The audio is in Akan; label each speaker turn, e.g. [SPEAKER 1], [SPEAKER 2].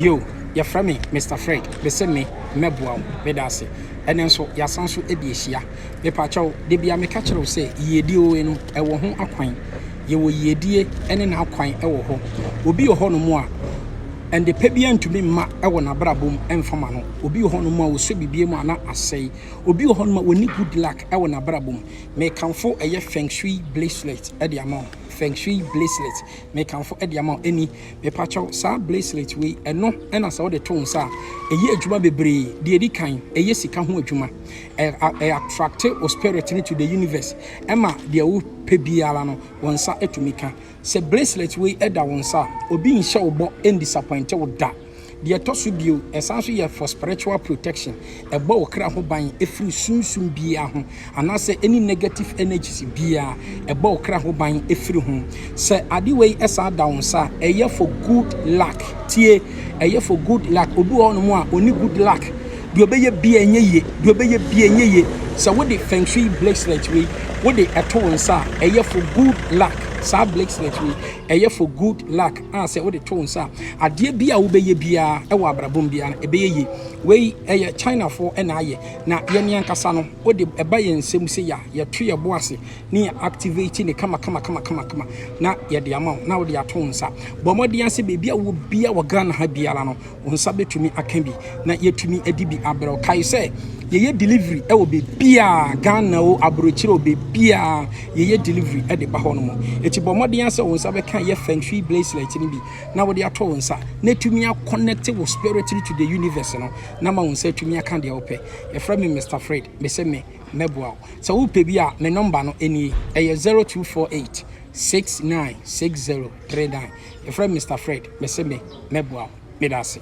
[SPEAKER 1] Yo, your friend me, Mr. Fred, be send me, meboa, bedase. And then so, yasanso ediesia. Me pacho, de bia me catch you say, ye dio eno, e wo ho akwan. Ye wo yedie, ene na akwan e wo ho. Obi wo ho no mo a, and the pebia ntumi ma e wo na brabom emfama no. Obi wo ho no mo a wo so bibie mu ana asai. Obi wo ho no ma woni good luck e wo na brabom. Me kanfo eye feng shui bracelet e de amount. Feng shui bracelet me can for the amount any me patcho sa bracelet we eno ena sa the tone sa eye adwuma bebre de edi kan eye sika ho adwuma attract or spirit to the universe ema de wo pebiala no wonsa etumika se bracelet we eda wonsa obi nhye wo bo en disappoint wo da the tosubio essentially for spiritual protection a bow crack ban a free soon be a home and I say any negative energies be a bow crack ban a free home. Say Adiway esa down sa a year for good luck. Tie a year for good luck. Obu on more only good luck. Do obey be a ye, do obey be a ye. So what the feng shui bracelet we what the atone sa a year for good luck. Sa bracelet we a year for good luck. I say what the tone sa a dear be a obey bia a wabrabum bia a be ye way a China for an aye na Yanyan Casano what the a buy and sim say ya tree a bossy near activating the kama na ya the amount now the atone sa but more the answer baby will be our gun habialano on subject to me a can be not yet to me a DB abro kai say ye delivery e will be bia Ghana o abrochiro be bia ye delivery at the bahonomo eti bo modern answer on sabe kan ye feng shui bracelet ni bi na wo de ato wonsa na tumi connect with spiritually to the universe no na ma wonsa tumi aka de ope e fra me Mr. Fred me se me meboa so wo pe bia me number no eni e 0248 696039 e fra Mr. Fred me se me meboa me dase.